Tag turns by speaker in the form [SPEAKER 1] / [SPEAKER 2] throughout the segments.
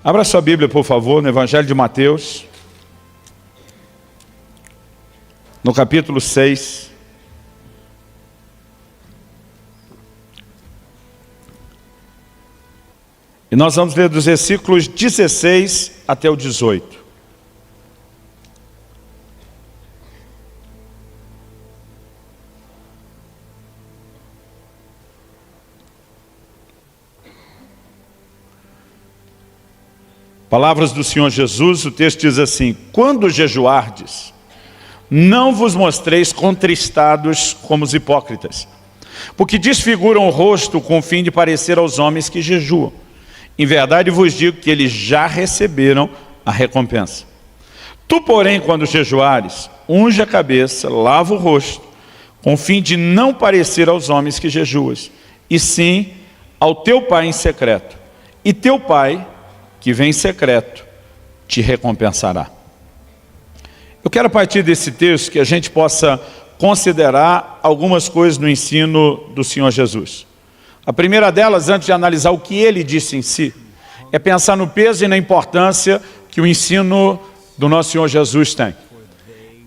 [SPEAKER 1] Abra sua Bíblia, por favor, no Evangelho de Mateus, no capítulo 6. E nós vamos ler dos versículos 16 até o 18. Palavras do Senhor Jesus, o texto diz assim: quando jejuardes, não vos mostreis contristados como os hipócritas, porque desfiguram o rosto com o fim de parecer aos homens que jejuam. Em verdade vos digo que eles já receberam a recompensa. Tu, porém, quando jejuares, unge a cabeça, lava o rosto, com o fim de não parecer aos homens que jejuas, e sim ao teu Pai em secreto. E teu Pai, que vem em secreto, te recompensará. Eu quero, a partir desse texto, que a gente possa considerar algumas coisas no ensino do Senhor Jesus. A primeira delas, antes de analisar o que ele disse em si, é pensar no peso e na importância que o ensino do nosso Senhor Jesus tem.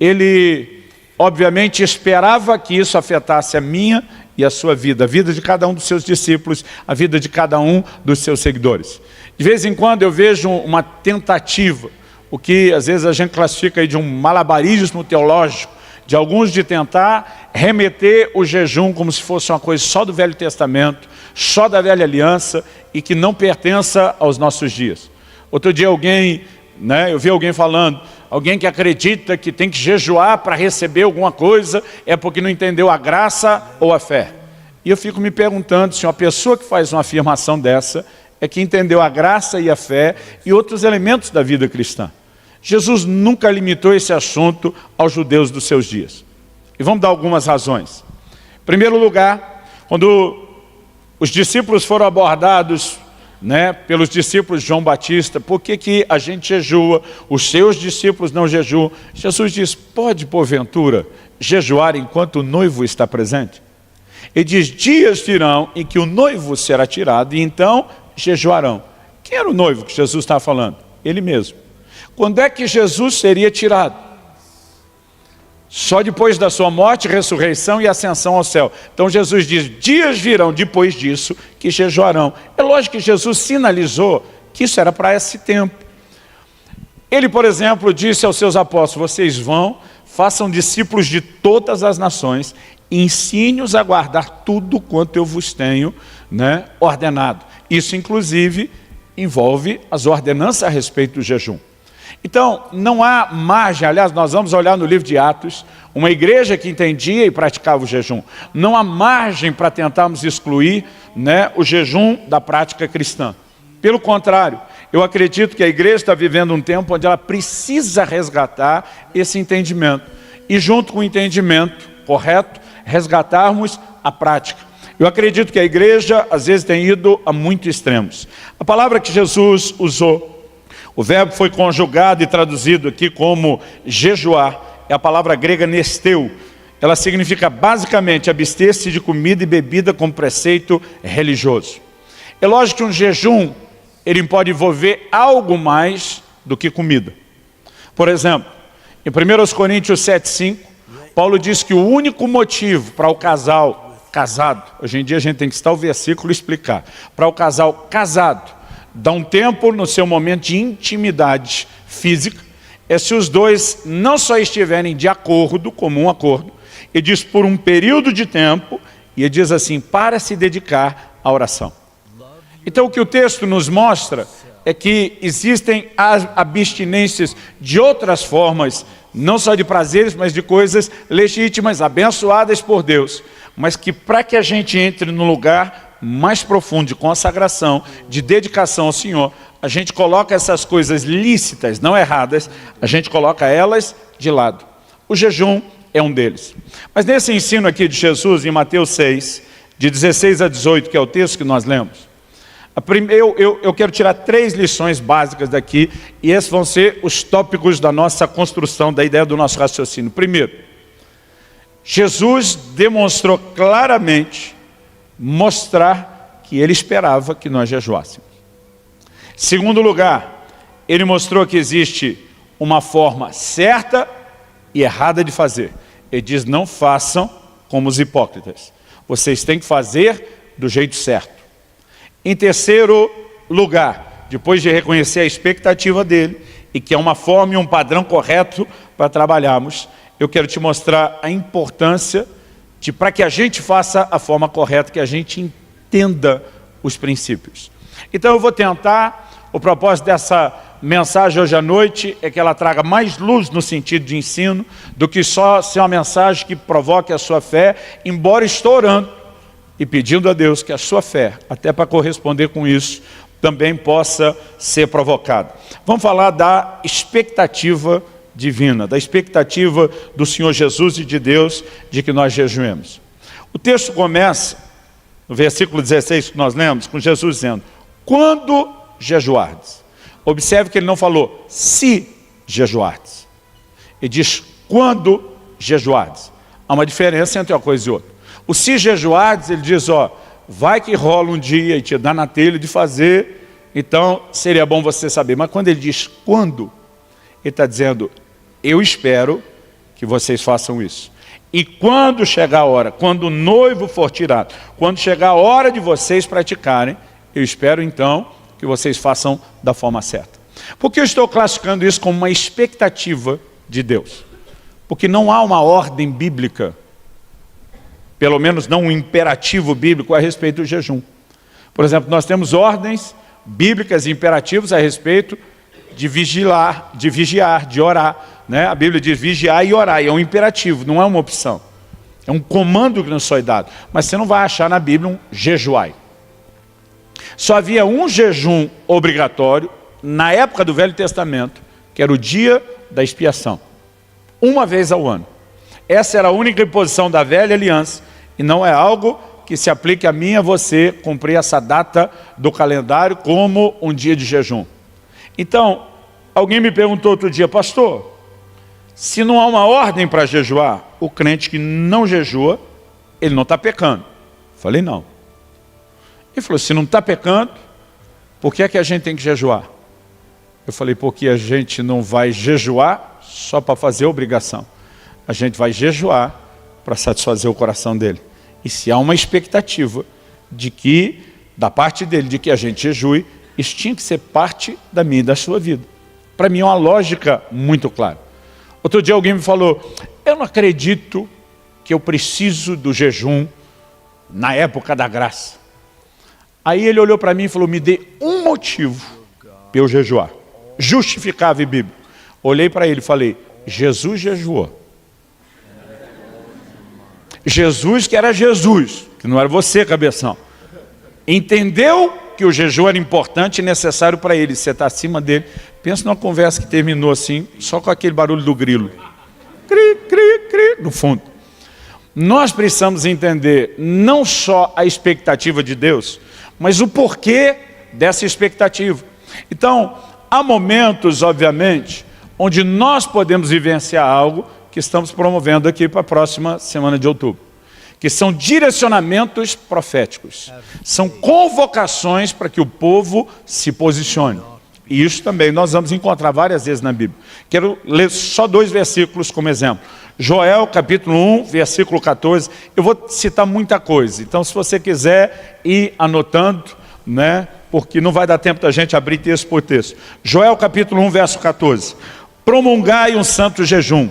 [SPEAKER 1] Ele, obviamente, esperava que isso afetasse a minha e a sua vida, a vida de cada um dos seus discípulos, a vida de cada um dos seus seguidores. De vez em quando eu vejo uma tentativa, o que às vezes a gente classifica aí de um malabarismo teológico, de alguns de tentar remeter o jejum como se fosse uma coisa só do Velho Testamento, só da Velha Aliança e que não pertença aos nossos dias. Outro dia eu vi alguém falando, alguém que acredita que tem que jejuar para receber alguma coisa é porque não entendeu a graça ou a fé. E eu fico me perguntando se uma pessoa que faz uma afirmação dessa é que entendeu a graça e a fé e outros elementos da vida cristã. Jesus nunca limitou esse assunto aos judeus dos seus dias. E vamos dar algumas razões. Em primeiro lugar, quando os discípulos foram abordados pelos discípulos de João Batista, por que a gente jejua, os seus discípulos não jejuam? Jesus diz, pode porventura jejuar enquanto o noivo está presente? Ele diz, dias virão em que o noivo será tirado e então jejuarão. Quem era o noivo que Jesus está falando? Ele mesmo. Quando é que Jesus seria tirado? Só depois da sua morte, ressurreição e ascensão ao céu. Então Jesus diz, dias virão depois disso que jejuarão. É lógico que Jesus sinalizou que isso era para esse tempo. Ele, por exemplo, disse aos seus apóstolos, vocês vão, façam discípulos de todas as nações, ensine-os a guardar tudo quanto eu vos tenho ordenado. Isso, inclusive, envolve as ordenanças a respeito do jejum. Então, não há margem, aliás, nós vamos olhar no livro de Atos, uma igreja que entendia e praticava o jejum. Não há margem para tentarmos excluir o jejum da prática cristã. Pelo contrário, eu acredito que a igreja está vivendo um tempo onde ela precisa resgatar esse entendimento. E junto com o entendimento correto, resgatarmos a prática. Eu acredito que a igreja, às vezes, tem ido a muitos extremos. A palavra que Jesus usou, o verbo foi conjugado e traduzido aqui como jejuar, é a palavra grega nesteu. Ela significa basicamente abster-se de comida e bebida como preceito religioso. É lógico que um jejum, ele pode envolver algo mais do que comida. Por exemplo, em 1 Coríntios 7,5, Paulo diz que o único motivo para o casal casado, hoje em dia a gente tem que citar o versículo e explicar, para o casal casado, dar um tempo no seu momento de intimidade física, é se os dois não só estiverem de acordo, comum acordo, ele diz por um período de tempo, e ele diz assim, para se dedicar à oração. Então o que o texto nos mostra é que existem as abstinências de outras formas, não só de prazeres, mas de coisas legítimas, abençoadas por Deus, mas que para que a gente entre no lugar mais profundo de consagração, de dedicação ao Senhor, a gente coloca essas coisas lícitas, não erradas, a gente coloca elas de lado. O jejum é um deles. Mas nesse ensino aqui de Jesus, em Mateus 6, de 16 a 18, que é o texto que nós lemos, eu quero tirar 3 lições básicas daqui, e esses vão ser os tópicos da nossa construção, da ideia do nosso raciocínio. Primeiro, Jesus demonstrou claramente mostrar que ele esperava que nós jejuássemos. Segundo lugar, ele mostrou que existe uma forma certa e errada de fazer. Ele diz, não façam como os hipócritas. Vocês têm que fazer do jeito certo. Em terceiro lugar, depois de reconhecer a expectativa dele, e que é uma forma e um padrão correto para trabalharmos, eu quero te mostrar a importância de, para que a gente faça a forma correta, que a gente entenda os princípios. Então eu vou tentar, o propósito dessa mensagem hoje à noite é que ela traga mais luz no sentido de ensino, do que só ser uma mensagem que provoque a sua fé, embora estou orando e pedindo a Deus que a sua fé, até para corresponder com isso, também possa ser provocada. Vamos falar da expectativa divina, da expectativa do Senhor Jesus e de Deus de que nós jejuemos. O texto começa, no versículo 16 que nós lemos, com Jesus dizendo, quando jejuardes. Observe que ele não falou, se jejuardes. Ele diz, quando jejuardes. Há uma diferença entre uma coisa e outra. O se jejuardes, ele diz, ó, vai que rola um dia e te dá na telha de fazer, então seria bom você saber. Mas quando ele diz quando, ele está dizendo, eu espero que vocês façam isso. E quando chegar a hora, quando o noivo for tirado, quando chegar a hora de vocês praticarem, eu espero então que vocês façam da forma certa. Por que eu estou classificando isso como uma expectativa de Deus? Porque não há uma ordem bíblica, pelo menos não um imperativo bíblico a respeito do jejum. Por exemplo, nós temos ordens bíblicas e imperativos a respeito de vigiar, de orar. Né? A Bíblia diz vigiar e orar, e é um imperativo, não é uma opção. É um comando que nos foi dado. Mas você não vai achar na Bíblia um jejuai. Só havia um jejum obrigatório na época do Velho Testamento, que era o dia da expiação. Uma vez ao ano. Essa era a única imposição da velha aliança, e não é algo que se aplique a mim e a você cumprir essa data do calendário como um dia de jejum. Então, alguém me perguntou outro dia, pastor, se não há uma ordem para jejuar, o crente que não jejua, ele não está pecando. Falei, não. Ele falou, se não está pecando, por que é que a gente tem que jejuar? Eu falei, porque a gente não vai jejuar só para fazer obrigação. A gente vai jejuar para satisfazer o coração dele. E se há uma expectativa de que, da parte dele, de que a gente jejue, isso tinha que ser parte da minha e da sua vida. Para mim é uma lógica muito clara. Outro dia alguém me falou, eu não acredito que eu preciso do jejum na época da graça. Aí ele olhou para mim e falou, me dê um motivo para eu jejuar. Justificável e bíblico. Olhei para ele e falei, Jesus jejuou. Jesus, que era Jesus, que não era você, cabeção, entendeu que o jejum era importante e necessário para ele. Você está acima dele. Pensa numa conversa que terminou assim, só com aquele barulho do grilo. Cri, cri, cri, no fundo. Nós precisamos entender não só a expectativa de Deus, mas o porquê dessa expectativa. Então, há momentos, obviamente, onde nós podemos vivenciar algo que estamos promovendo aqui para a próxima semana de outubro, que são direcionamentos proféticos, são convocações para que o povo se posicione. E isso também nós vamos encontrar várias vezes na Bíblia. Quero ler só 2 versículos como exemplo. Joel, capítulo 1, versículo 14. Eu vou citar muita coisa, então se você quiser ir anotando, né, porque não vai dar tempo da gente abrir texto por texto. Joel, capítulo 1, verso 14. Promulgai um santo jejum,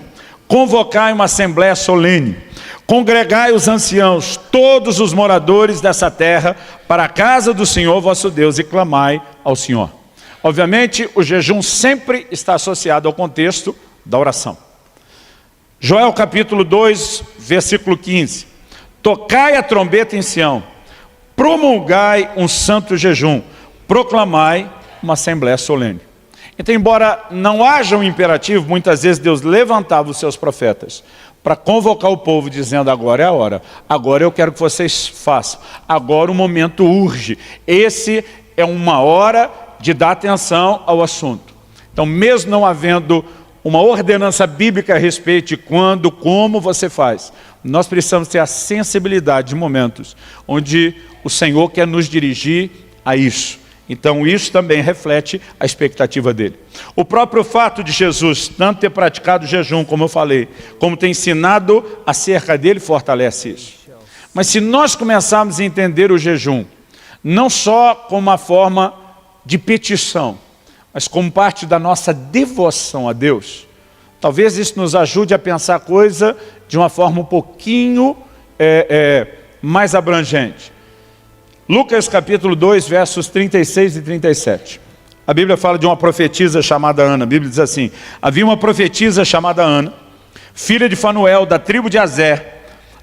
[SPEAKER 1] convocai uma assembléia solene, congregai os anciãos, todos os moradores dessa terra, para a casa do Senhor vosso Deus, e clamai ao Senhor. Obviamente, o jejum sempre está associado ao contexto da oração. Joel capítulo 2, versículo 15. Tocai a trombeta em Sião, promulgai um santo jejum, proclamai uma assembléia solene. Então, embora não haja um imperativo, muitas vezes Deus levantava os seus profetas para convocar o povo, dizendo, agora é a hora, agora eu quero que vocês façam, agora o momento urge, esse é uma hora de dar atenção ao assunto. Então, mesmo não havendo uma ordenança bíblica a respeito de quando, como você faz, nós precisamos ter a sensibilidade de momentos onde o Senhor quer nos dirigir a isso. Então isso também reflete a expectativa dele. O próprio fato de Jesus tanto ter praticado o jejum, como eu falei, como ter ensinado acerca dele, fortalece isso. Mas se nós começarmos a entender o jejum, não só como uma forma de petição, mas como parte da nossa devoção a Deus, talvez isso nos ajude a pensar a coisa de uma forma um pouquinho mais abrangente. Lucas capítulo 2, versos 36 e 37. A Bíblia fala de uma profetisa chamada Ana. A Bíblia diz assim: havia uma profetisa chamada Ana, filha de Fanuel, da tribo de Azer,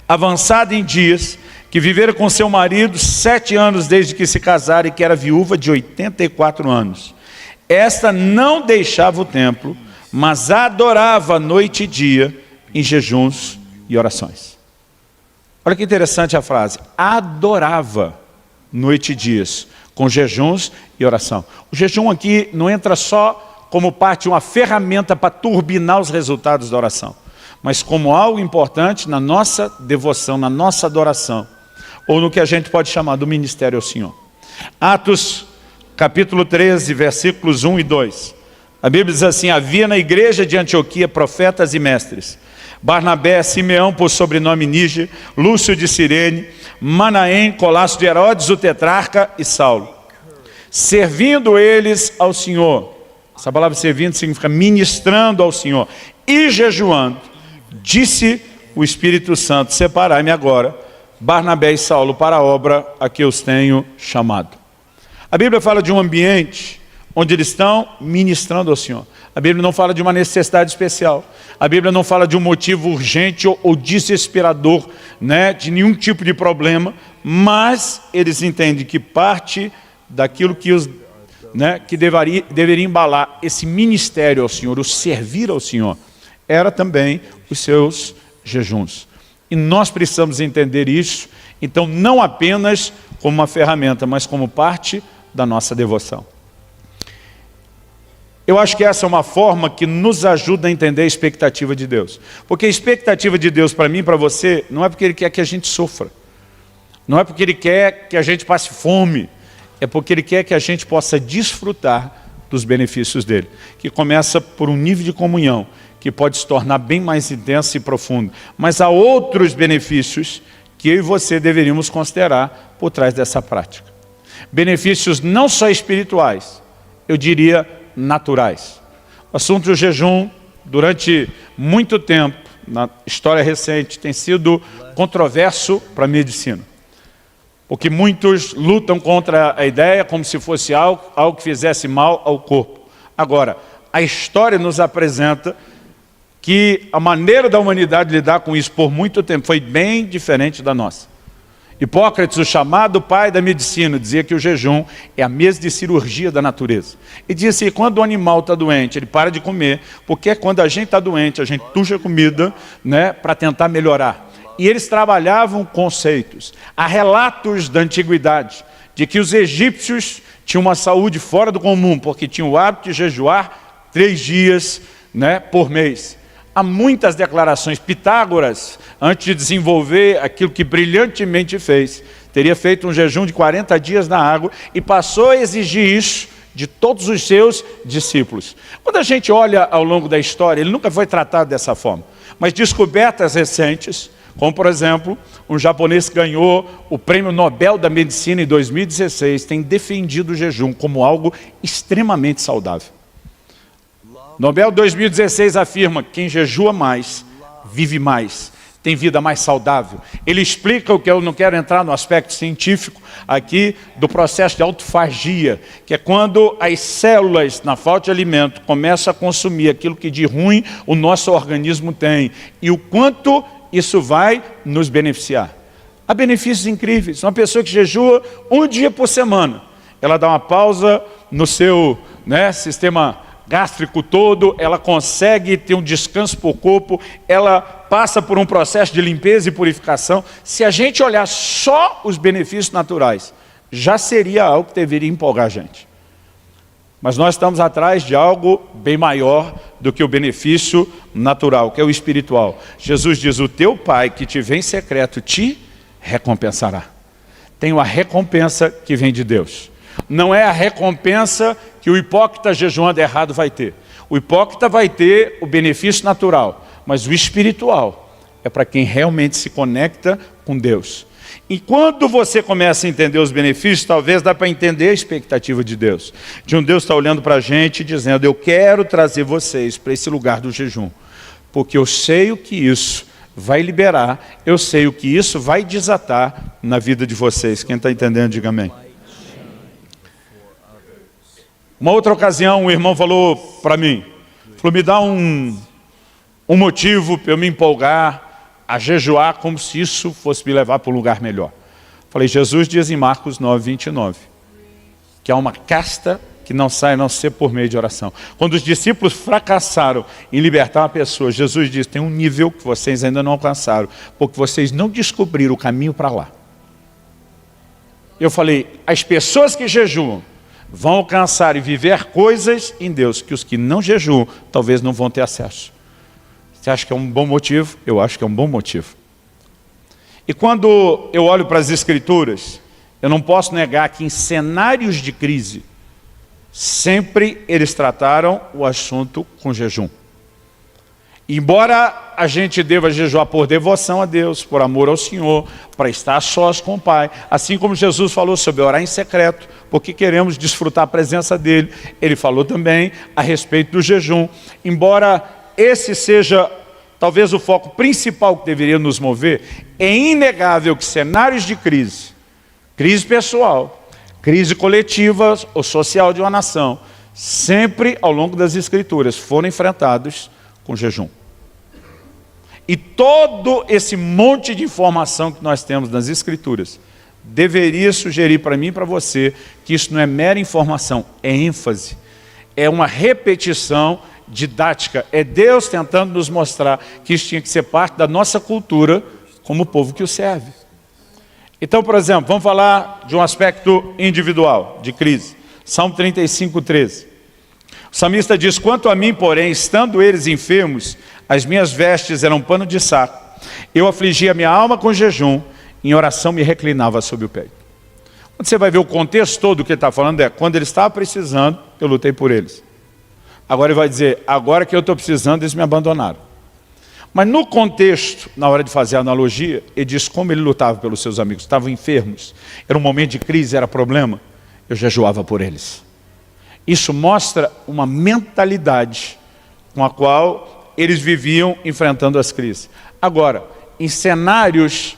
[SPEAKER 1] avançada em dias, que vivera com seu marido 7 anos desde que se casara e que era viúva de 84 anos. Esta não deixava o templo, mas adorava noite e dia em jejuns e orações. Olha que interessante a frase, adorava noite e dias, com jejuns e oração. O jejum aqui não entra só como parte de uma ferramenta para turbinar os resultados da oração, mas como algo importante na nossa devoção, na nossa adoração, ou no que a gente pode chamar do ministério ao Senhor. Atos capítulo 13, versículos 1 e 2. A Bíblia diz assim: havia na igreja de Antioquia profetas e mestres, Barnabé, Simeão por sobrenome Níger, Lúcio de Cirene, Manaém, Colasso de Herodes, o tetrarca e Saulo. Servindo eles ao Senhor, essa palavra servindo significa ministrando ao Senhor, e jejuando, disse o Espírito Santo: separai-me agora, Barnabé e Saulo, para a obra a que os tenho chamado. A Bíblia fala de um ambiente onde eles estão ministrando ao Senhor. A Bíblia não fala de uma necessidade especial. A Bíblia não fala de um motivo urgente ou desesperador, né, de nenhum tipo de problema, mas eles entendem que parte daquilo que, que deveria embalar esse ministério ao Senhor, o servir ao Senhor, era também os seus jejuns. E nós precisamos entender isso, então não apenas como uma ferramenta, mas como parte da nossa devoção. Eu acho que essa é uma forma que nos ajuda a entender a expectativa de Deus. Porque a expectativa de Deus para mim e para você não é porque Ele quer que a gente sofra. Não é porque Ele quer que a gente passe fome. É porque Ele quer que a gente possa desfrutar dos benefícios dEle. Que começa por um nível de comunhão que pode se tornar bem mais intenso e profundo. Mas há outros benefícios que eu e você deveríamos considerar por trás dessa prática. Benefícios não só espirituais, eu diria naturais. O assunto do jejum, durante muito tempo, na história recente, tem sido controverso para a medicina. Porque muitos lutam contra a ideia como se fosse algo que fizesse mal ao corpo. Agora, a história nos apresenta que a maneira da humanidade lidar com isso por muito tempo foi bem diferente da nossa. Hipócrates, o chamado pai da medicina, dizia que o jejum é a mesa de cirurgia da natureza. E dizia assim, quando o animal está doente, ele para de comer, porque quando a gente está doente, a gente tuxa comida, né, para tentar melhorar. E eles trabalhavam conceitos. Há relatos da antiguidade de que os egípcios tinham uma saúde fora do comum, porque tinham o hábito de jejuar 3 dias, né, por mês. Há muitas declarações. Pitágoras, antes de desenvolver aquilo que brilhantemente fez, teria feito um jejum de 40 dias na água e passou a exigir isso de todos os seus discípulos. Quando a gente olha ao longo da história, ele nunca foi tratado dessa forma. Mas descobertas recentes, como por exemplo, um japonês que ganhou o Prêmio Nobel da Medicina em 2016, tem defendido o jejum como algo extremamente saudável. Nobel 2016 afirma que quem jejua mais, vive mais, tem vida mais saudável. Ele explica o que eu não quero entrar no aspecto científico aqui do processo de autofagia, que é quando as células, na falta de alimento, começam a consumir aquilo que de ruim o nosso organismo tem e o quanto isso vai nos beneficiar. Há benefícios incríveis. Uma pessoa que jejua 1 dia por semana, ela dá uma pausa no seu sistema gástrico todo, ela consegue ter um descanso para o corpo, ela passa por um processo de limpeza e purificação. Se a gente olhar só os benefícios naturais, já seria algo que deveria empolgar a gente. Mas nós estamos atrás de algo bem maior do que o benefício natural, que é o espiritual. Jesus diz, o teu Pai que te vê em secreto te recompensará. Tem uma recompensa que vem de Deus. Não é a recompensa que o hipócrita jejuando errado vai ter. O hipócrita vai ter o benefício natural, mas o espiritual é para quem realmente se conecta com Deus. E quando você começa a entender os benefícios, talvez dá para entender a expectativa de Deus. De um Deus está olhando para a gente e dizendo, eu quero trazer vocês para esse lugar do jejum, porque eu sei o que isso vai liberar, eu sei o que isso vai desatar na vida de vocês. Quem está entendendo, diga amém. Uma outra ocasião, um irmão falou para mim, falou, me dá um motivo para eu me empolgar a jejuar como se isso fosse me levar para um lugar melhor. Falei, Jesus diz em Marcos 9, 29, que há uma casta que não sai a não ser por meio de oração. Quando os discípulos fracassaram em libertar uma pessoa, Jesus diz, tem um nível que vocês ainda não alcançaram, porque vocês não descobriram o caminho para lá. Eu falei, as pessoas que jejuam vão alcançar e viver coisas em Deus que os que não jejuam talvez não vão ter acesso. Você acha que é um bom motivo? Eu acho que é um bom motivo. E quando eu olho para as Escrituras, eu não posso negar que em cenários de crise, sempre eles trataram o assunto com jejum. Embora a gente deva jejuar por devoção a Deus, por amor ao Senhor, para estar sós com o Pai, assim como Jesus falou sobre orar em secreto, porque queremos desfrutar a presença dEle, Ele falou também a respeito do jejum. Embora esse seja talvez o foco principal que deveria nos mover, é inegável que cenários de crise, crise pessoal, crise coletiva ou social de uma nação, sempre ao longo das Escrituras foram enfrentados com jejum. E todo esse monte de informação que nós temos nas Escrituras deveria sugerir para mim e para você que isso não é mera informação, é ênfase, é uma repetição didática, é Deus tentando nos mostrar que isso tinha que ser parte da nossa cultura como povo que o serve. Então, por exemplo, vamos falar de um aspecto individual, de crise. Salmo 35, 13. O salmista diz, quanto a mim, porém, estando eles enfermos, as minhas vestes eram pano de saco. Eu afligia minha alma com jejum, em oração me reclinava sobre o peito. Quando você vai ver o contexto todo do que ele está falando, é quando ele estava precisando, eu lutei por eles. Agora ele vai dizer, agora que eu estou precisando, eles me abandonaram. Mas no contexto, na hora de fazer a analogia, ele diz como ele lutava pelos seus amigos. Estavam enfermos, era um momento de crise, era problema. Eu jejuava por eles. Isso mostra uma mentalidade com a qual eles viviam enfrentando as crises. Agora, em cenários,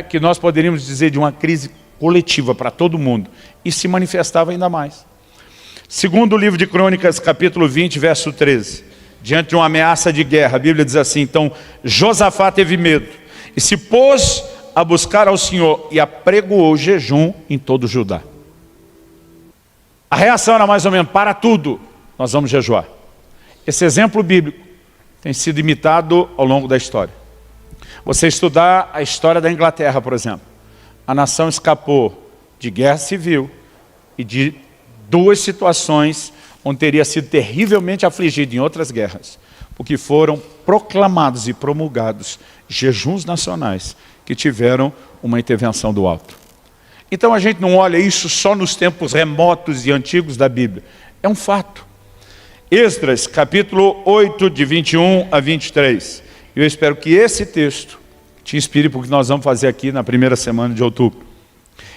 [SPEAKER 1] que nós poderíamos dizer de uma crise coletiva para todo mundo, isso se manifestava ainda mais. Segundo o livro de Crônicas, capítulo 20, verso 13, diante de uma ameaça de guerra, a Bíblia diz assim, então Josafá teve medo e se pôs a buscar ao Senhor e apregoou jejum em todo o Judá. A reação era mais ou menos, para tudo, nós vamos jejuar. Esse exemplo bíblico tem sido imitado ao longo da história. Você estudar a história da Inglaterra, por exemplo, a nação escapou de guerra civil e de duas situações onde teria sido terrivelmente afligido em outras guerras, porque foram proclamados e promulgados jejuns nacionais que tiveram uma intervenção do alto. Então a gente não olha isso só nos tempos remotos e antigos da Bíblia, é um fato. Esdras, capítulo 8, de 21 a 23. Eu espero que esse texto te inspire para o que nós vamos fazer aqui na primeira semana de outubro.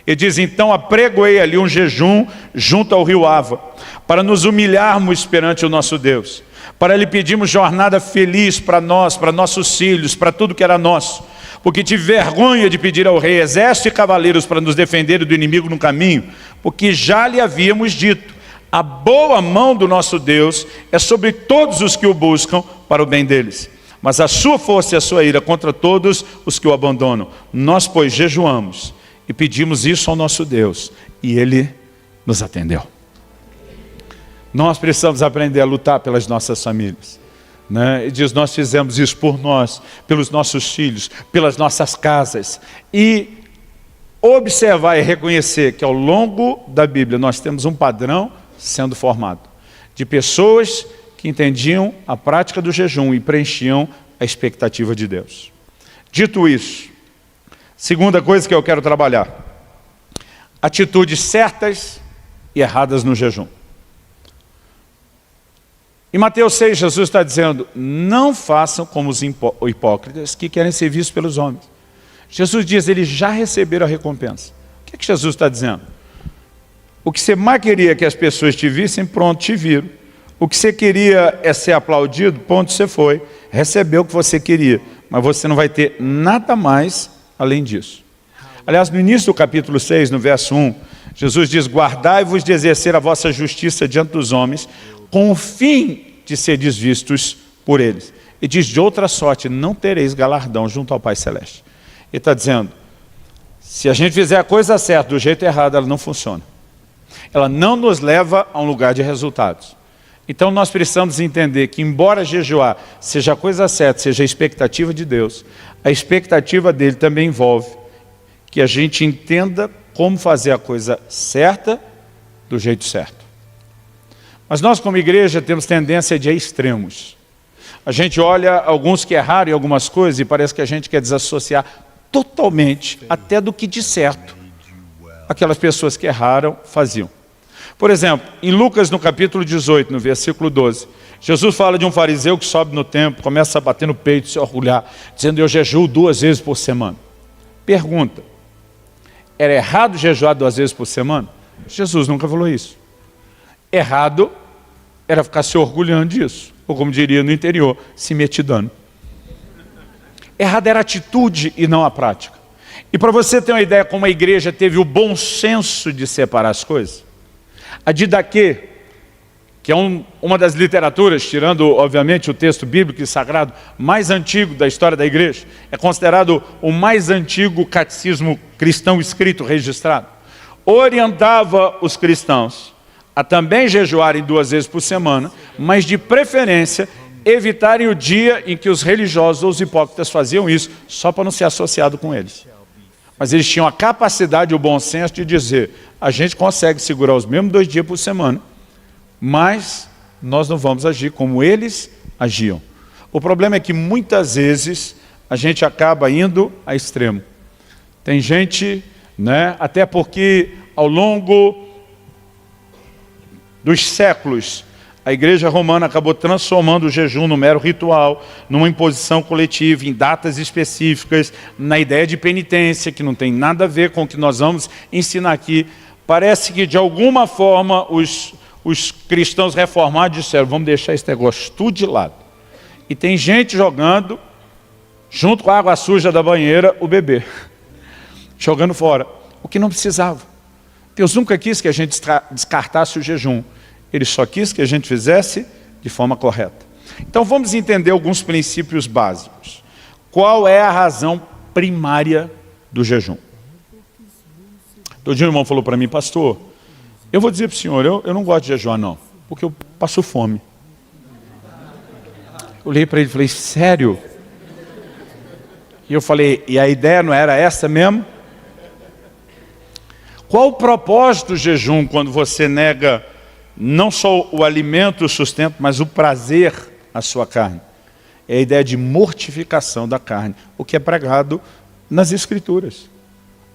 [SPEAKER 1] Ele diz, então apregoei ali um jejum junto ao rio Ava, para nos humilharmos perante o nosso Deus, para lhe pedirmos jornada feliz para nós, para nossos filhos, para tudo que era nosso, porque tive vergonha de pedir ao rei exército e cavaleiros para nos defender do inimigo no caminho, porque já lhe havíamos dito, a boa mão do nosso Deus é sobre todos os que o buscam para o bem deles, mas a sua força e a sua ira contra todos os que o abandonam. Nós, pois, jejuamos e pedimos isso ao nosso Deus, e Ele nos atendeu. Nós precisamos aprender a lutar pelas nossas famílias. Ele diz, nós fizemos isso por nós, pelos nossos filhos, pelas nossas casas. E observar e reconhecer que ao longo da Bíblia nós temos um padrão sendo formado, de pessoas que entendiam a prática do jejum e preenchiam a expectativa de Deus. Dito isso, segunda coisa que eu quero trabalhar, atitudes certas e erradas no jejum. Em Mateus 6, Jesus está dizendo, não façam como os hipócritas que querem ser vistos pelos homens. Jesus diz, eles já receberam a recompensa. O que é que Jesus está dizendo? O que você mais queria que as pessoas te vissem, pronto, te viram. O que você queria é ser aplaudido, ponto, você foi. Recebeu o que você queria, mas você não vai ter nada mais além disso. Aliás, no início do capítulo 6, no verso 1, Jesus diz, guardai-vos de exercer a vossa justiça diante dos homens, com o fim de serdes vistos por eles. E diz, de outra sorte, não tereis galardão junto ao Pai Celeste. Ele está dizendo, se a gente fizer a coisa certa do jeito errado, ela não funciona. Ela não nos leva a um lugar de resultados. Então nós precisamos entender que, embora jejuar seja a coisa certa, seja a expectativa de Deus, a expectativa dele também envolve que a gente entenda como fazer a coisa certa do jeito certo. Mas nós, como igreja, temos tendência de ir a extremos. A gente olha alguns que erraram em algumas coisas e parece que a gente quer desassociar totalmente até do que de certo aquelas pessoas que erraram faziam. Por exemplo, em Lucas, no capítulo 18, no versículo 12, Jesus fala de um fariseu que sobe no templo, começa a bater no peito, se orgulhar, dizendo, eu jejuo 2 vezes por semana. Pergunta, era errado jejuar 2 vezes por semana? Jesus nunca falou isso. Errado era ficar se orgulhando disso, ou como diria no interior, se metidando. Errado era a atitude e não a prática. E para você ter uma ideia como a igreja teve o bom senso de separar as coisas, a Didaquê, que é uma das literaturas, tirando obviamente o texto bíblico e sagrado mais antigo da história da igreja, é considerado o mais antigo catecismo cristão escrito, registrado, orientava os cristãos a também jejuarem 2 vezes por semana, mas de preferência evitarem o dia em que os religiosos ou os hipócritas faziam isso, só para não ser associado com eles. Mas eles tinham a capacidade e o bom senso de dizer, a gente consegue segurar os mesmos 2 dias por semana, mas nós não vamos agir como eles agiam. O problema é que muitas vezes a gente acaba indo a extremo. Tem gente, né, até porque ao longo dos séculos, a igreja romana acabou transformando o jejum no mero ritual, numa imposição coletiva, em datas específicas, na ideia de penitência, que não tem nada a ver com o que nós vamos ensinar aqui. Parece que, de alguma forma, os cristãos reformados disseram, vamos deixar esse negócio tudo de lado. E tem gente jogando, junto com a água suja da banheira, o bebê. Jogando fora, o que não precisava. Deus nunca quis que a gente descartasse o jejum. Ele só quis que a gente fizesse de forma correta. Então vamos entender alguns princípios básicos. Qual é a razão primária do jejum? Todo dia o irmão falou para mim, pastor, eu vou dizer para o senhor, eu não gosto de jejuar não, porque eu passo fome. Eu olhei para ele e falei, sério? E eu falei, e a ideia não era essa mesmo? Qual o propósito do jejum quando você nega não só o alimento, o sustento, mas o prazer à sua carne? É a ideia de mortificação da carne, o que é pregado nas Escrituras.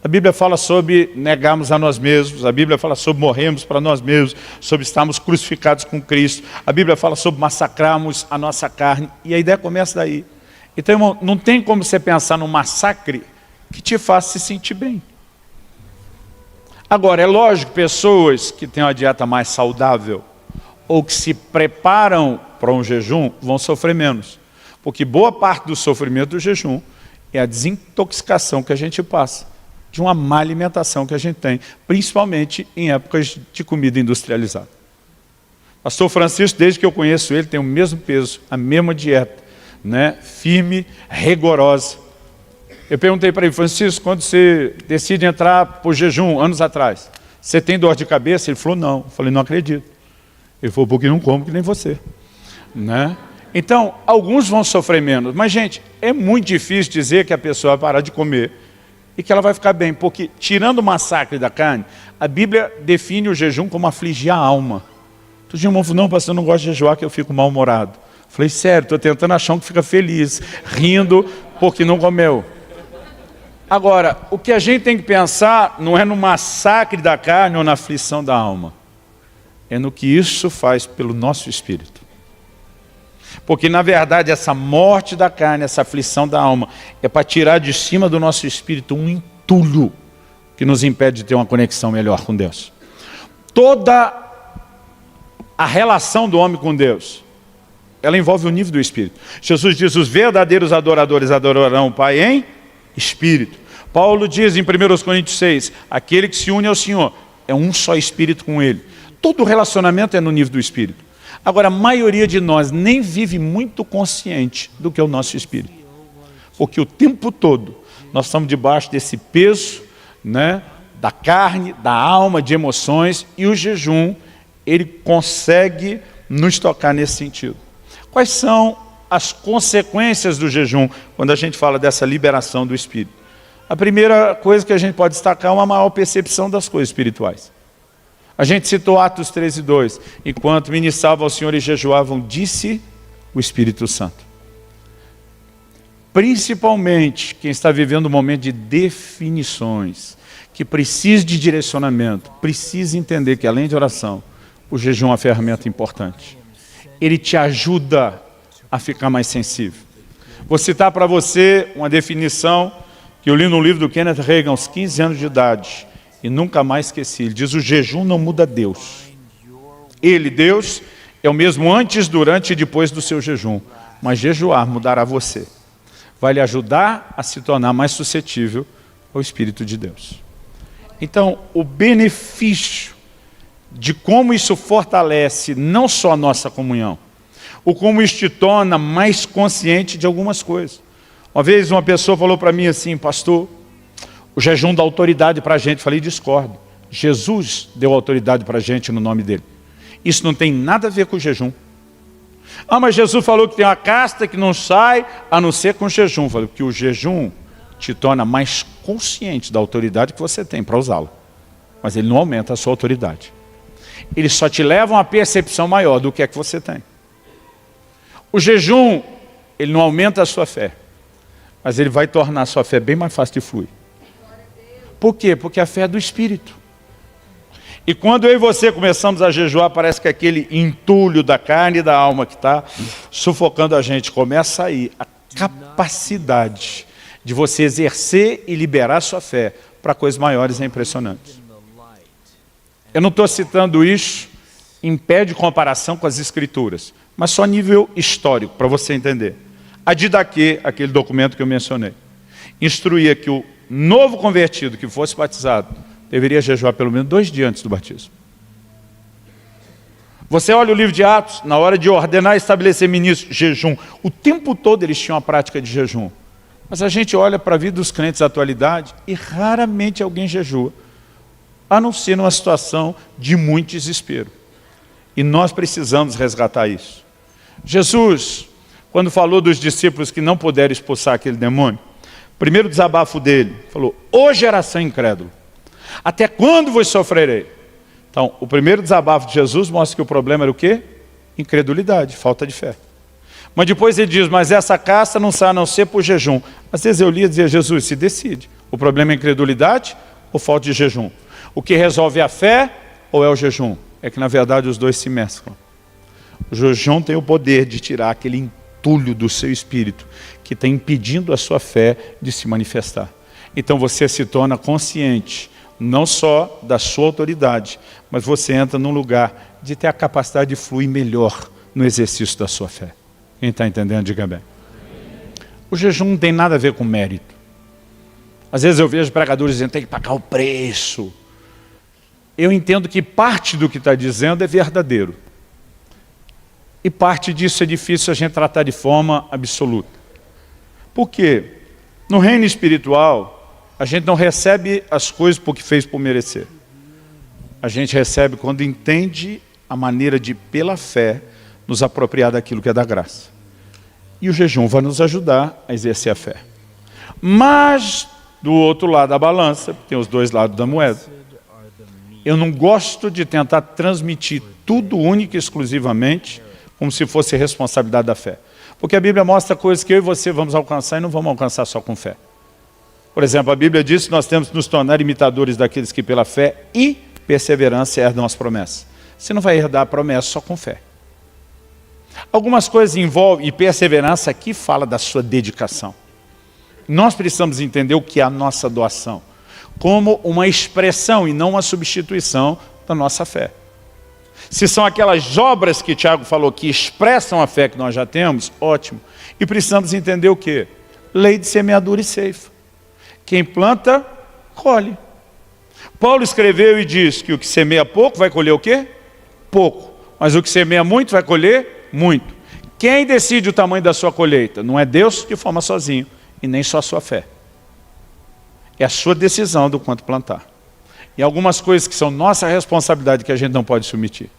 [SPEAKER 1] A Bíblia fala sobre negarmos a nós mesmos, a Bíblia fala sobre morrermos para nós mesmos, sobre estarmos crucificados com Cristo, a Bíblia fala sobre massacrarmos a nossa carne, e a ideia começa daí. Então, irmão, não tem como você pensar num massacre que te faça se sentir bem. Agora, é lógico que pessoas que têm uma dieta mais saudável ou que se preparam para um jejum vão sofrer menos. Porque boa parte do sofrimento do jejum é a desintoxicação que a gente passa de uma má alimentação que a gente tem, principalmente em épocas de comida industrializada. Pastor Francisco, desde que eu conheço ele, tem o mesmo peso, a mesma dieta, né? Firme, rigorosa. Eu perguntei para ele, Francisco, quando você decide entrar para o jejum, anos atrás, você tem dor de cabeça? Ele falou, não. Eu falei, não acredito. Ele falou, porque não como que nem você. Né? Então, alguns vão sofrer menos. Mas, gente, é muito difícil dizer que a pessoa vai parar de comer e que ela vai ficar bem. Porque, tirando o massacre da carne, a Bíblia define o jejum como afligir a alma. Todo dia o irmão falou, não, pastor, eu não gosto de jejuar que eu fico mal-humorado. Falei, sério, estou tentando achar um que fica feliz, rindo porque não comeu. Agora, o que a gente tem que pensar não é no massacre da carne ou na aflição da alma. é no que isso faz pelo nosso espírito. Porque, na verdade, essa morte da carne, essa aflição da alma, é para tirar de cima do nosso espírito um entulho que nos impede de ter uma conexão melhor com Deus. Toda a relação do homem com Deus, ela envolve o nível do espírito. Jesus diz, os verdadeiros adoradores adorarão o Pai em espírito. Paulo diz em 1 Coríntios 6, aquele que se une ao Senhor é um só espírito com Ele. Todo relacionamento é no nível do espírito. Agora, a maioria de nós nem vive muito consciente do que é o nosso espírito. Porque o tempo todo nós estamos debaixo desse peso, né, da carne, da alma, de emoções, e o jejum, ele consegue nos tocar nesse sentido. Quais são as consequências do jejum, quando a gente fala dessa liberação do espírito? A primeira coisa que a gente pode destacar é uma maior percepção das coisas espirituais. A gente citou Atos 13:2, enquanto ministravam ao Senhor e jejuavam, disse o Espírito Santo. Principalmente quem está vivendo um momento de definições, que precisa de direcionamento, precisa entender que além de oração, o jejum é uma ferramenta importante. Ele te ajuda a ficar mais sensível. Vou citar para você uma definição que eu li no livro do Kenneth Hagin aos 15 anos de idade e nunca mais esqueci. Ele diz, o jejum não muda Deus. Ele, Deus, é o mesmo antes, durante e depois do seu jejum. Mas jejuar mudará você. Vai lhe ajudar a se tornar mais suscetível ao Espírito de Deus. Então, o benefício de como isso fortalece não só a nossa comunhão, ou como isso te torna mais consciente de algumas coisas. Uma vez uma pessoa falou para mim assim, pastor, o jejum dá autoridade para a gente. Falei, discordo. Jesus deu autoridade para a gente no nome dele. Isso não tem nada a ver com o jejum. Ah, mas Jesus falou que tem uma casta que não sai a não ser com o jejum. Falei, porque o jejum te torna mais consciente da autoridade que você tem para usá-la. Mas ele não aumenta a sua autoridade. Ele só te leva a uma percepção maior do que é que você tem. O jejum, ele não aumenta a sua fé, mas ele vai tornar a sua fé bem mais fácil de fluir. Por quê? Porque a fé é do Espírito. E quando eu e você começamos a jejuar, parece que aquele entulho da carne e da alma que está sufocando a gente, começa a sair a capacidade de você exercer e liberar a sua fé para coisas maiores e impressionantes. Eu não estou citando isso em pé de comparação com as Escrituras, mas só nível histórico, para você entender. A Didaquê, aquele documento que eu mencionei, instruía que o novo convertido que fosse batizado deveria jejuar pelo menos 2 dias antes do batismo. Você olha o livro de Atos, na hora de ordenar e estabelecer ministros, jejum. O tempo todo eles tinham a prática de jejum. Mas a gente olha para a vida dos crentes da atualidade e raramente alguém jejua, a não ser numa situação de muito desespero. E nós precisamos resgatar isso. Jesus, quando falou dos discípulos que não puderam expulsar aquele demônio, o primeiro desabafo dele, falou, ô geração incrédula, até quando vos sofrerei? Então, o primeiro desabafo de Jesus mostra que o problema era o quê? Incredulidade, falta de fé. Mas depois ele diz, mas essa casta não sai a não ser por jejum. Às vezes eu lia e dizia, Jesus, se decide. O problema é incredulidade ou falta de jejum? O que resolve a fé ou é o jejum? É que na verdade os dois se mesclam. O jejum tem o poder de tirar aquele entulho do seu espírito que está impedindo a sua fé de se manifestar. Então você se torna consciente, não só da sua autoridade, mas você entra num lugar de ter a capacidade de fluir melhor no exercício da sua fé. Quem está entendendo, diga bem. O jejum não tem nada a ver com mérito. Às vezes eu vejo pregadores dizendo que tem que pagar o preço. Eu entendo que parte do que está dizendo é verdadeiro. E parte disso é difícil a gente tratar de forma absoluta. Por quê? No reino espiritual, a gente não recebe as coisas porque fez por merecer. A gente recebe quando entende a maneira de, pela fé, nos apropriar daquilo que é da graça. E o jejum vai nos ajudar a exercer a fé. Mas, do outro lado da balança, tem os dois lados da moeda. Eu não gosto de tentar transmitir tudo única e exclusivamente como se fosse responsabilidade da fé. Porque a Bíblia mostra coisas que eu e você vamos alcançar e não vamos alcançar só com fé. Por exemplo, a Bíblia diz que nós temos que nos tornar imitadores daqueles que pela fé e perseverança herdam as promessas. você não vai herdar a promessa só com fé. Algumas coisas envolvem, e perseverança aqui fala da sua dedicação. Nós precisamos entender o que é a nossa doação, como uma expressão e não uma substituição da nossa fé. Se são aquelas obras que Tiago falou que expressam a fé que nós já temos, ótimo. E precisamos entender o quê? Lei de semeadura e ceifa. Quem planta, colhe. Paulo escreveu e diz que o que semeia pouco vai colher o quê? Pouco. Mas o que semeia muito vai colher muito. Quem decide o tamanho da sua colheita? Não é Deus que forma sozinho, e nem só a sua fé. É a sua decisão do quanto plantar. E algumas coisas que são nossa responsabilidade que a gente não pode se omitir.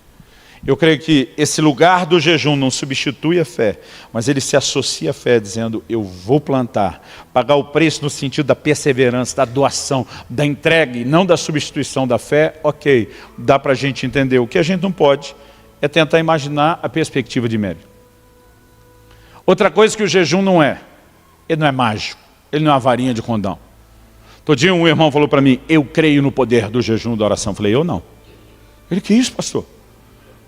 [SPEAKER 1] Eu creio que esse lugar do jejum não substitui a fé, mas ele se associa à fé, dizendo, eu vou plantar, pagar o preço no sentido da perseverança, da doação, da entrega, e não da substituição da fé. Ok, dá para a gente entender. O que a gente não pode é tentar imaginar a perspectiva de médio. Outra coisa que o jejum não é, ele não é mágico, ele não é uma varinha de condão. Todo dia um irmão falou para mim, eu creio no poder do jejum, da oração. Eu falei, eu não. Ele, que isso, pastor?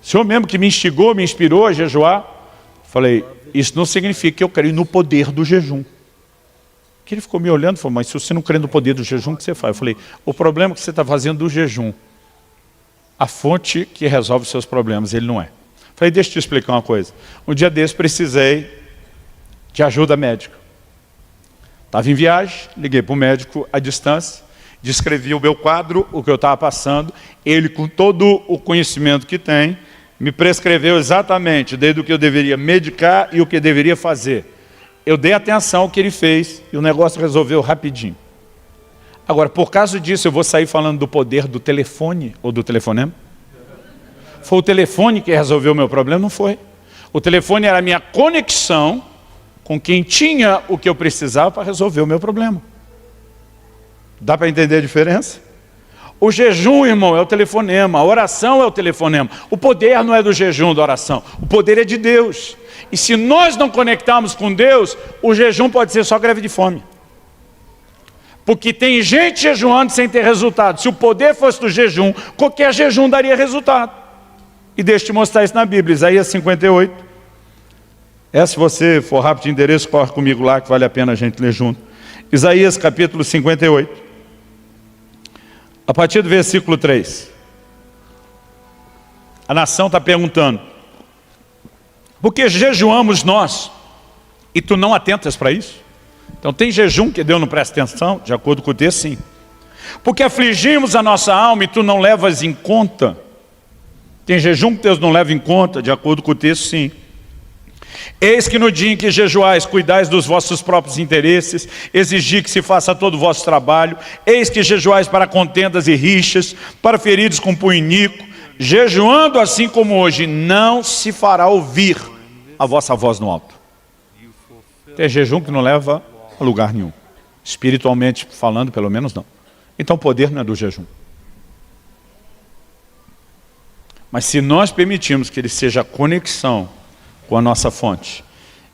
[SPEAKER 1] O senhor mesmo que me instigou, me inspirou a jejuar? Falei, isso não significa que eu creio no poder do jejum. Que ele ficou me olhando e falou, mas se você não crê no poder do jejum, o que você faz? Eu falei, o problema é que você está fazendo do jejum a fonte que resolve os seus problemas, ele não é. Falei, deixa eu te explicar uma coisa. Um dia desse precisei de ajuda médica. Estava em viagem, liguei para o médico à distância, descrevi o meu quadro, o que eu estava passando, ele com todo o conhecimento que tem, me prescreveu exatamente desde o que eu deveria medicar e o que eu deveria fazer. Eu dei atenção ao que ele fez e o negócio resolveu rapidinho. Agora, por causa disso, eu vou sair falando do poder do telefone ou do telefonema? Foi o telefone que resolveu o meu problema? Não foi. O telefone era a minha conexão com quem tinha o que eu precisava para resolver o meu problema. Dá para entender a diferença? O jejum, irmão, é o telefonema, a oração é o telefonema. O poder não é do jejum, da oração. O poder é de Deus. E se nós não conectarmos com Deus, o jejum pode ser só greve de fome. Porque tem gente jejuando sem ter resultado. Se o poder fosse do jejum, qualquer jejum daria resultado. E deixa eu te mostrar isso na Bíblia, Isaías 58. Se você for rápido de endereço, corre comigo lá, que vale a pena a gente ler junto. Isaías capítulo 58. A partir do versículo 3. A nação está perguntando, por que jejuamos nós e tu não atentas para isso? Então tem jejum que Deus não presta atenção, de acordo com o texto, sim. Porque afligimos a nossa alma e tu não levas em conta. Tem jejum que Deus não leva em conta, de acordo com o texto, sim. Eis que no dia em que jejuais, cuidais dos vossos próprios interesses, exigir que se faça todo o vosso trabalho. Eis que jejuais para contendas e rixas, para feridos com punho iníquo. Jejuando assim como hoje, não se fará ouvir a vossa voz no alto. Tem jejum que não leva a lugar nenhum. Espiritualmente falando, pelo menos não. Então o poder não é do jejum. Mas se nós permitirmos que ele seja a conexão com a nossa fonte,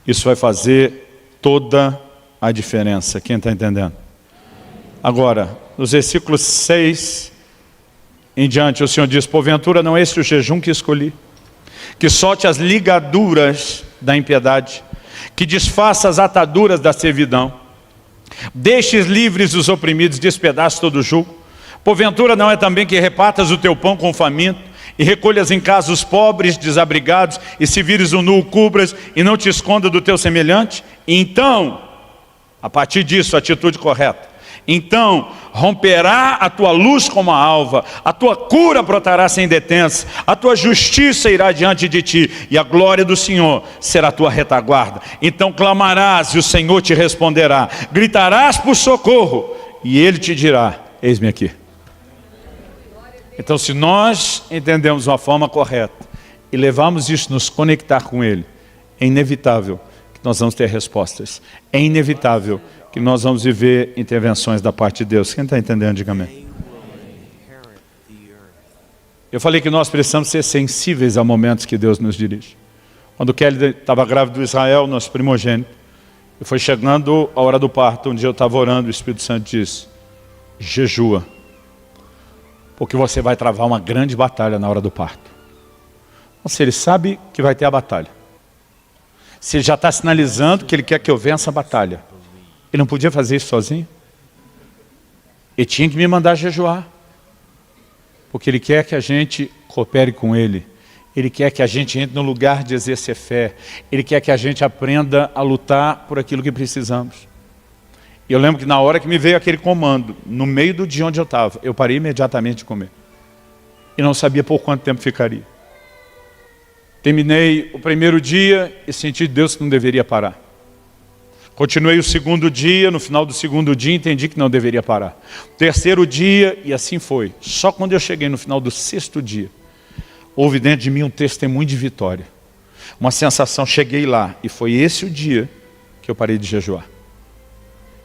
[SPEAKER 1] isso vai fazer toda a diferença. Quem está entendendo? Agora, nos versículos 6 em diante, o Senhor diz, porventura não é esse o jejum que escolhi, que solte as ligaduras da impiedade, que desfaça as ataduras da servidão, deixes livres os oprimidos, despedace todo o jugo. Porventura não é também que repartas o teu pão com o faminto, e recolhas em casa os pobres desabrigados, e se vires o nu, cubras, e não te esconda do teu semelhante? Então, a partir disso, a atitude correta, então romperá a tua luz como a alva, a tua cura brotará sem detença, a tua justiça irá diante de ti, e a glória do Senhor será a tua retaguarda. Então clamarás, e o Senhor te responderá, gritarás por socorro, e Ele te dirá, eis-me aqui. Então, se nós entendemos uma forma correta e levarmos isso, nos conectar com Ele, é inevitável que nós vamos ter respostas. É inevitável que nós vamos viver intervenções da parte de Deus. Quem está entendendo, diga amém. Eu falei que nós precisamos ser sensíveis a momentos que Deus nos dirige. Quando Kelly estava grávida do Israel, nosso primogênito, e foi chegando a hora do parto, um dia eu estava orando, o Espírito Santo disse, jejua, porque você vai travar uma grande batalha na hora do parto. Ou seja, ele sabe que vai ter a batalha. Se ele já está sinalizando que ele quer que eu vença a batalha, ele não podia fazer isso sozinho? Ele tinha que me mandar jejuar. Porque ele quer que a gente coopere com ele. Ele quer que a gente entre no lugar de exercer fé. Ele quer que a gente aprenda a lutar por aquilo que precisamos. E eu lembro que na hora que me veio aquele comando, no meio do dia onde eu estava, eu parei imediatamente de comer. E não sabia por quanto tempo ficaria. Terminei o primeiro dia e senti de Deus que não deveria parar. Continuei o segundo dia, no final do segundo dia entendi que não deveria parar. Terceiro dia, e assim foi. Só quando eu cheguei no final do sexto dia, houve dentro de mim um testemunho de vitória. Uma sensação, cheguei lá, e foi esse o dia que eu parei de jejuar.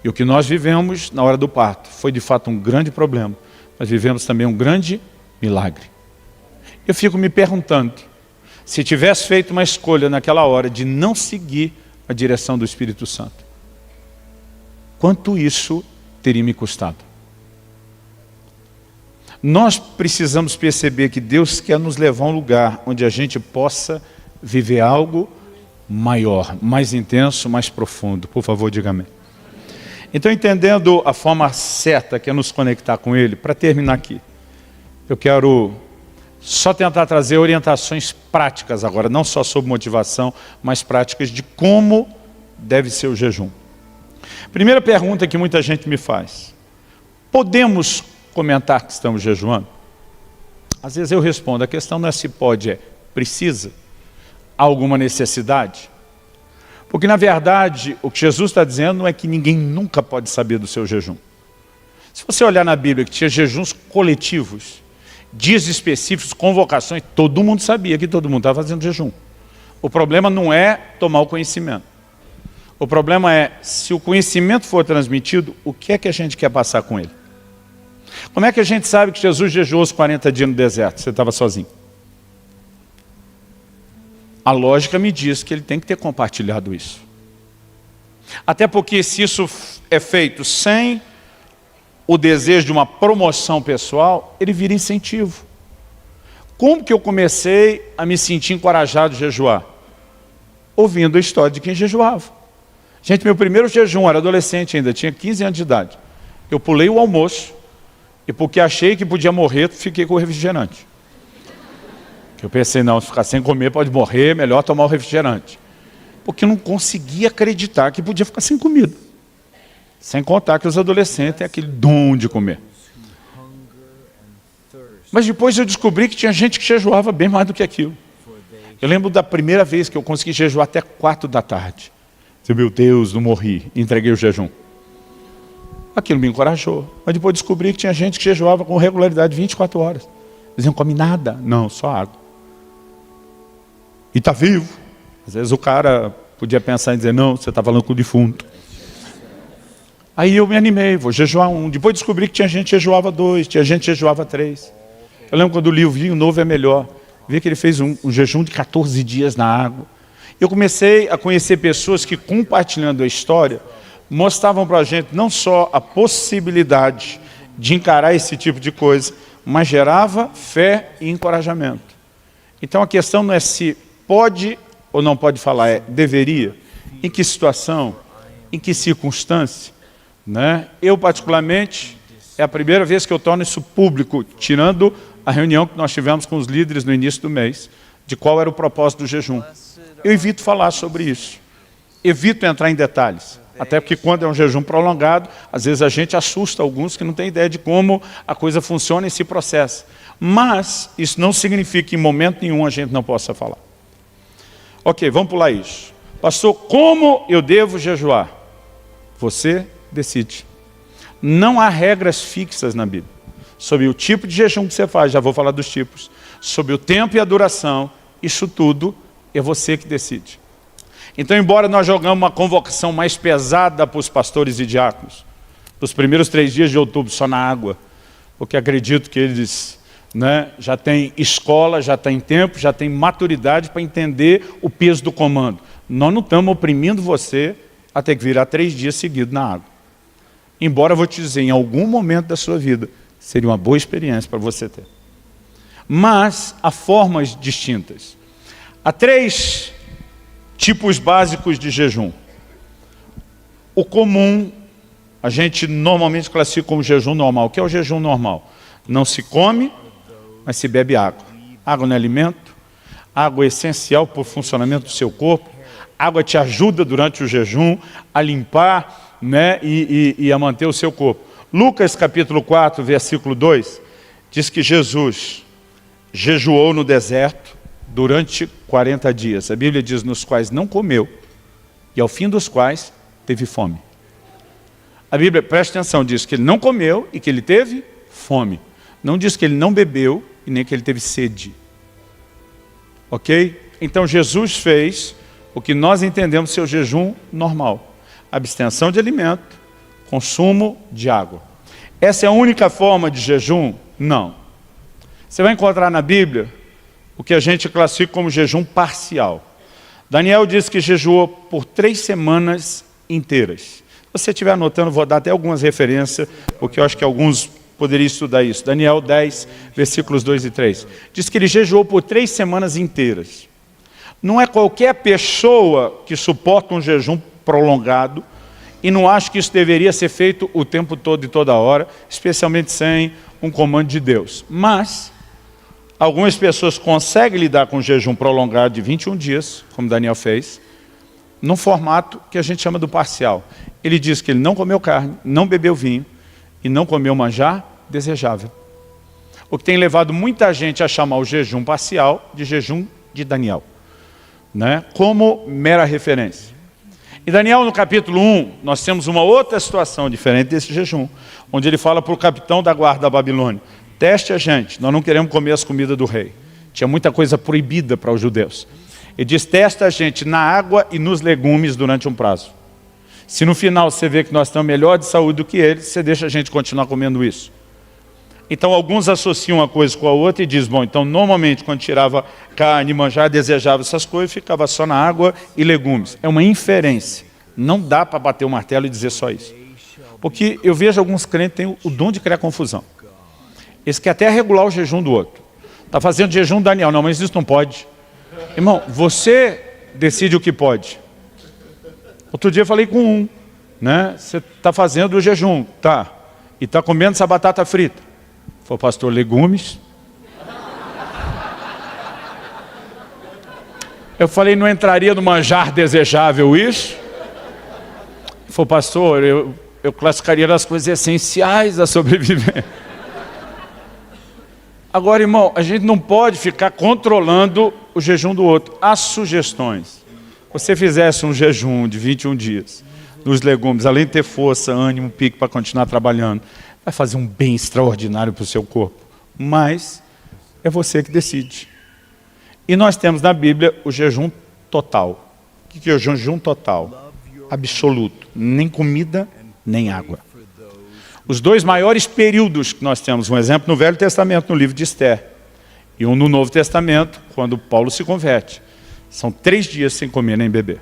[SPEAKER 1] E o que nós vivemos na hora do parto foi de fato um grande problema, mas vivemos também um grande milagre. Eu fico me perguntando, se tivesse feito uma escolha naquela hora de não seguir a direção do Espírito Santo, quanto isso teria me custado? Nós precisamos perceber que Deus quer nos levar a um lugar onde a gente possa viver algo maior, mais intenso, mais profundo. Por favor, diga amém. Então, entendendo a forma certa que é nos conectar com Ele, para terminar aqui, eu quero só tentar trazer orientações práticas agora, não só sobre motivação, mas práticas de como deve ser o jejum. Primeira pergunta que muita gente me faz: podemos comentar que estamos jejuando? Às vezes eu respondo, a questão não é se pode, é precisa? Há alguma necessidade? Porque na verdade, o que Jesus está dizendo não é que ninguém nunca pode saber do seu jejum. Se você olhar na Bíblia que tinha jejuns coletivos, dias específicos, convocações, todo mundo sabia que todo mundo estava fazendo jejum. O problema não é tomar o conhecimento. O problema é, se o conhecimento for transmitido, o que é que a gente quer passar com ele? Como é que a gente sabe que Jesus jejuou os 40 dias no deserto? Você estava sozinho. A lógica me diz que ele tem que ter compartilhado isso. Até porque se isso é feito sem o desejo de uma promoção pessoal, ele vira incentivo. Como que eu comecei a me sentir encorajado a jejuar? Ouvindo a história de quem jejuava. Gente, meu primeiro jejum, era adolescente ainda, tinha 15 anos de idade. Eu pulei o almoço e porque achei que podia morrer, fiquei com o refrigerante. Eu pensei, não, se ficar sem comer pode morrer, melhor tomar o refrigerante. Porque eu não conseguia acreditar que podia ficar sem comida. Sem contar que os adolescentes têm aquele dom de comer. Mas depois eu descobri que tinha gente que jejuava bem mais do que aquilo. Eu lembro da primeira vez que eu consegui jejuar até 4 da tarde. Meu Deus, não morri, entreguei o jejum. Aquilo me encorajou. Mas depois descobri que tinha gente que jejuava com regularidade 24 horas. Eles não comem nada, não, só água. E está vivo. Às vezes o cara podia pensar em dizer, não, você está falando com o defunto. Aí eu me animei, vou jejuar 1. Depois descobri que tinha gente que jejuava 2, tinha gente que jejuava 3. Eu lembro quando li o Vinho Novo é Melhor. Vi que ele fez um jejum de 14 dias na água. Eu comecei a conhecer pessoas que, compartilhando a história, mostravam para a gente não só a possibilidade de encarar esse tipo de coisa, mas gerava fé e encorajamento. Então a questão não é se pode ou não pode falar, é deveria. Em que situação? Em que circunstância? Né? Eu particularmente, é a primeira vez que eu torno isso público, tirando a reunião que nós tivemos com os líderes no início do mês, de qual era o propósito do jejum. Eu evito falar sobre isso. Evito entrar em detalhes. Até porque quando é um jejum prolongado, às vezes a gente assusta alguns que não têm ideia de como a coisa funciona e se processa. Mas isso não significa que em momento nenhum a gente não possa falar. Ok, vamos pular isso. Pastor, como eu devo jejuar? Você decide. Não há regras fixas na Bíblia. Sobre o tipo de jejum que você faz, já vou falar dos tipos. Sobre o tempo e a duração, isso tudo é você que decide. Então, embora nós jogamos uma convocação mais pesada para os pastores e diáconos, nos primeiros 3 dias de outubro, só na água, porque acredito que eles já têm escola, já têm tempo, já têm maturidade para entender o peso do comando. Nós não estamos oprimindo você a ter que virar 3 dias seguidos na água. Embora eu vou te dizer, em algum momento da sua vida, seria uma boa experiência para você ter. Mas há formas distintas. Há 3 tipos básicos de jejum. O comum, a gente normalmente classifica como jejum normal. O que é o jejum normal? Não se come, mas se bebe água. Água não é alimento, água é essencial para o funcionamento do seu corpo. Água te ajuda durante o jejum a limpar, né, e a manter o seu corpo. Lucas capítulo 4, versículo 2, diz que Jesus jejuou no deserto durante 40 dias. A Bíblia diz nos quais não comeu e ao fim dos quais teve fome. A Bíblia, presta atenção, diz que ele não comeu e que ele teve fome. Não diz que ele não bebeu e nem que ele teve sede. Ok? Então Jesus fez o que nós entendemos ser o jejum normal. Abstenção de alimento, consumo de água. Essa é a única forma de jejum? Não. Você vai encontrar na Bíblia o que a gente classifica como jejum parcial. Daniel diz que jejuou por 3 semanas inteiras. Se você estiver anotando, vou dar até algumas referências, porque eu acho que alguns poderiam estudar isso. Daniel 10, versículos 2 e 3. Diz que ele jejuou por 3 semanas inteiras. Não é qualquer pessoa que suporta um jejum prolongado e não acha que isso deveria ser feito o tempo todo e toda hora, especialmente sem um comando de Deus. Mas algumas pessoas conseguem lidar com um jejum prolongado de 21 dias, como Daniel fez, num formato que a gente chama do parcial. Ele diz que ele não comeu carne, não bebeu vinho e não comeu manjar desejável. O que tem levado muita gente a chamar o jejum parcial de jejum de Daniel, né, como mera referência. Em Daniel, no capítulo 1, nós temos uma outra situação diferente desse jejum, onde ele fala para o capitão da guarda da Babilônia: teste a gente, nós não queremos comer as comidas do rei. Tinha muita coisa proibida para os judeus. Ele diz: testa a gente na água e nos legumes durante um prazo. Se no final você vê que nós estamos melhor de saúde do que eles, você deixa a gente continuar comendo isso. Então alguns associam uma coisa com a outra e dizem: bom, então normalmente quando tirava carne, manjar, desejava essas coisas, ficava só na água e legumes. É uma inferência. Não dá para bater o martelo e dizer só isso. Porque eu vejo alguns crentes que têm o dom de criar confusão. Eles querem até regular o jejum do outro. Está fazendo jejum Daniel, não, mas isso não pode. Irmão, você decide o que pode. Outro dia eu falei com um, né? Você está fazendo o jejum, tá? E está comendo essa batata frita. Falei: pastor, legumes. Eu falei: não entraria no manjar desejável isso? Falei: pastor, eu classificaria as coisas essenciais da sobrevivência. Agora, irmão, a gente não pode ficar controlando o jejum do outro. Há sugestões. Se você fizesse um jejum de 21 dias nos legumes, além de ter força, ânimo, pique para continuar trabalhando, vai fazer um bem extraordinário para o seu corpo. Mas é você que decide. E nós temos na Bíblia o jejum total. O que é o jejum total? Absoluto. Nem comida, nem água. Os 2 maiores períodos que nós temos, um exemplo no Velho Testamento, no livro de Esther, e um no Novo Testamento, quando Paulo se converte. São 3 dias sem comer nem beber.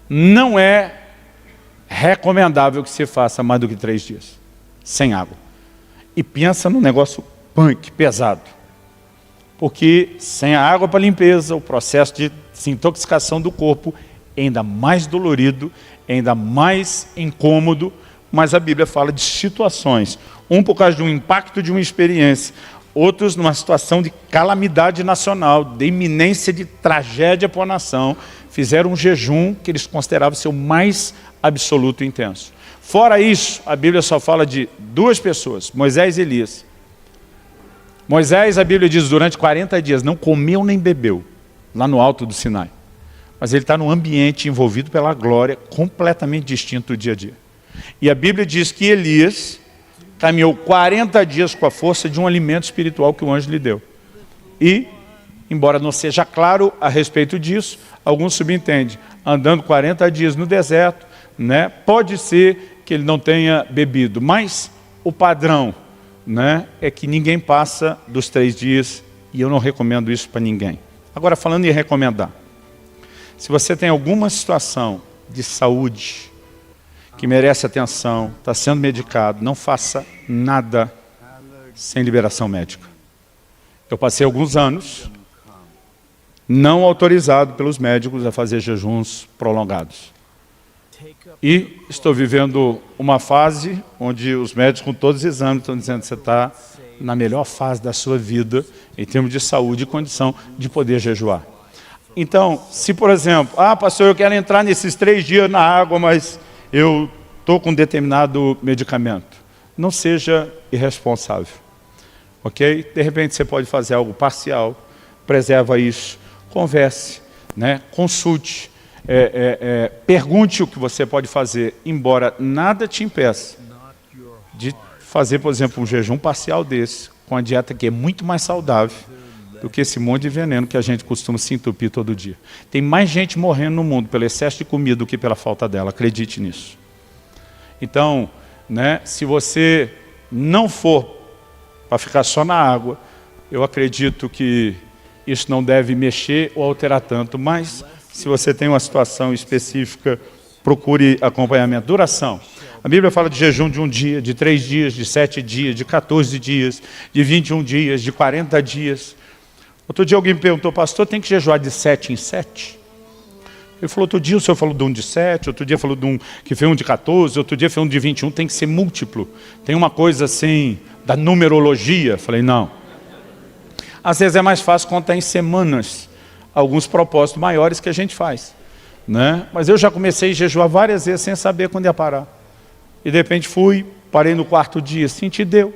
[SPEAKER 1] Não é recomendável que se faça mais do que 3 dias, sem água. E pensa num negócio punk, pesado. Porque sem a água para limpeza, o processo de desintoxicação do corpo é ainda mais dolorido, é ainda mais incômodo, mas a Bíblia fala de situações. Um por causa de um impacto de uma experiência, outros numa situação de calamidade nacional, de iminência de tragédia para a nação, fizeram um jejum que eles consideravam ser o mais absoluto e intenso. Fora isso, a Bíblia só fala de 2 pessoas, Moisés e Elias. Moisés, a Bíblia diz, durante 40 dias não comeu nem bebeu, lá no alto do Sinai. Mas ele está num ambiente envolvido pela glória, completamente distinto do dia a dia. E a Bíblia diz que Elias caminhou 40 dias com a força de um alimento espiritual que o anjo lhe deu. E, embora não seja claro a respeito disso, alguns subentendem, andando 40 dias no deserto, né, pode ser que ele não tenha bebido, mas o padrão, né, é que ninguém passa dos 3 dias, e eu não recomendo isso para ninguém. Agora, falando em recomendar, se você tem alguma situação de saúde que merece atenção, está sendo medicado, não faça nada sem liberação médica. Eu passei alguns anos não autorizado pelos médicos a fazer jejuns prolongados. E estou vivendo uma fase onde os médicos, com todos os exames, estão dizendo que você está na melhor fase da sua vida, em termos de saúde e condição de poder jejuar. Então, se por exemplo, pastor, eu quero entrar nesses 3 dias na água, mas eu estou com determinado medicamento. Não seja irresponsável, ok? De repente você pode fazer algo parcial, preserva isso, converse, né? Consulte, pergunte o que você pode fazer, embora nada te impeça de fazer, por exemplo, um jejum parcial desse, com a dieta que é muito mais saudável do que esse monte de veneno que a gente costuma se entupir todo dia. Tem mais gente morrendo no mundo pelo excesso de comida do que pela falta dela, acredite nisso. Então, né, se você não for para ficar só na água, eu acredito que isso não deve mexer ou alterar tanto, mas se você tem uma situação específica, procure acompanhamento. Duração. A Bíblia fala de jejum de 1 dia, de 3 dias, de 7 dias, de 14 dias, de 21 dias, de 40 dias. Outro dia alguém me perguntou, pastor, tem que jejuar de 7 em 7? Ele falou, outro dia o senhor falou de um de 7, outro dia falou de um que fez um de 14, outro dia fez um de 21, tem que ser múltiplo. Tem uma coisa assim, da numerologia. Falei, não. Às vezes é mais fácil contar em semanas alguns propósitos maiores que a gente faz, né? Mas eu já comecei a jejuar várias vezes sem saber quando ia parar. E de repente parei no 4º dia, senti deu,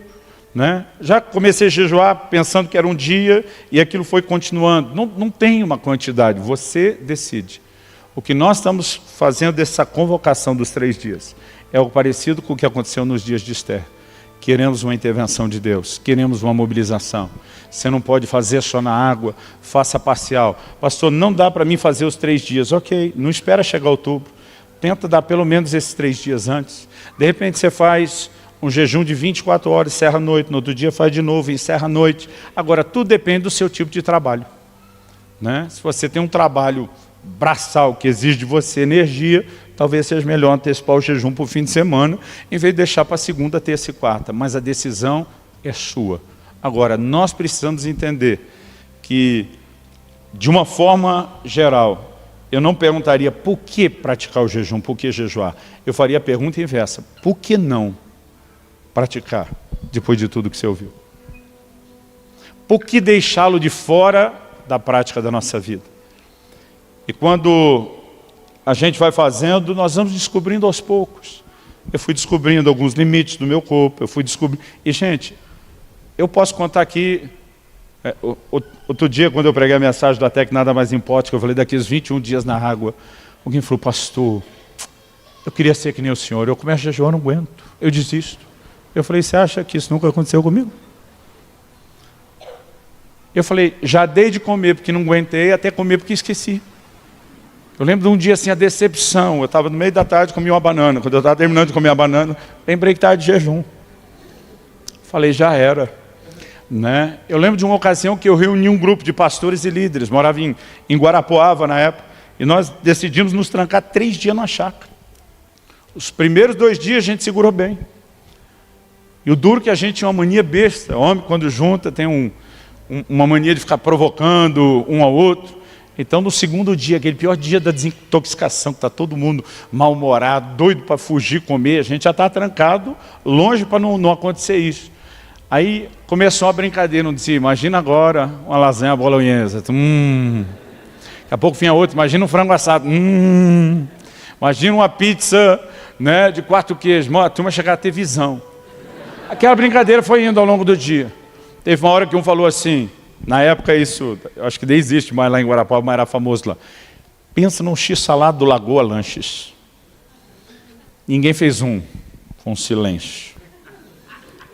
[SPEAKER 1] né? Já comecei a jejuar pensando que era um dia e aquilo foi continuando. Não tem uma quantidade, você decide. O que nós estamos fazendo dessa convocação dos 3 dias é algo parecido com o que aconteceu nos dias de Esther. Queremos uma intervenção de Deus, queremos uma mobilização. Você não pode fazer só na água, faça parcial. Pastor, não dá para mim fazer os 3 dias. Ok, não espera chegar outubro. Tenta dar pelo menos esses 3 dias antes. De repente você faz um jejum de 24 horas, encerra à noite. No outro dia faz de novo, encerra à noite. Agora, tudo depende do seu tipo de trabalho, né? Se você tem um trabalho braçal que exige de você energia, talvez seja melhor antecipar o jejum para o fim de semana, em vez de deixar para segunda, terça e quarta. Mas a decisão é sua. Agora, nós precisamos entender que, de uma forma geral, eu não perguntaria por que praticar o jejum, por que jejuar. Eu faria a pergunta inversa, por que não praticar, depois de tudo que você ouviu? Por que deixá-lo de fora da prática da nossa vida? E quando a gente vai fazendo, nós vamos descobrindo aos poucos. Eu fui descobrindo alguns limites do meu corpo, eu fui descobrindo... E, gente, eu posso contar aqui... outro dia, quando eu preguei a mensagem do Até que Nada Mais Importa, que eu falei daqueles 21 dias na água, alguém falou, pastor, eu queria ser que nem o senhor, eu começo a jejuar, não aguento, eu desisto. Eu falei, você acha que isso nunca aconteceu comigo? Eu falei, já dei de comer porque não aguentei, até comer porque esqueci. Eu lembro de um dia assim, a decepção, eu estava no meio da tarde, comi uma banana. Quando eu estava terminando de comer a banana, lembrei que estava de jejum. Falei, já era, né? Eu lembro de uma ocasião que eu reuni um grupo de pastores e líderes, morava em Guarapuava na época, e nós decidimos nos trancar 3 dias na chácara. Os primeiros 2 dias a gente segurou bem. E o duro que a gente tinha uma mania besta, homem quando junta tem uma mania de ficar provocando um ao outro. Então, no segundo dia, aquele pior dia da desintoxicação, que está todo mundo mal-humorado, doido para fugir, comer, a gente já está trancado, longe para não acontecer isso. Aí começou a brincadeira, não dizia, imagina agora uma lasanha bolonhesa. Daqui a pouco vinha outro, imagina um frango assado. Imagina uma pizza, né, de 4 queijos. A turma chegava a ter visão. Aquela brincadeira foi indo ao longo do dia. Teve uma hora que um falou assim, na época isso, acho que nem existe mais lá em Guarapuava, mas era famoso lá. Pensa num x-salado do Lagoa Lanches. Ninguém fez com silêncio.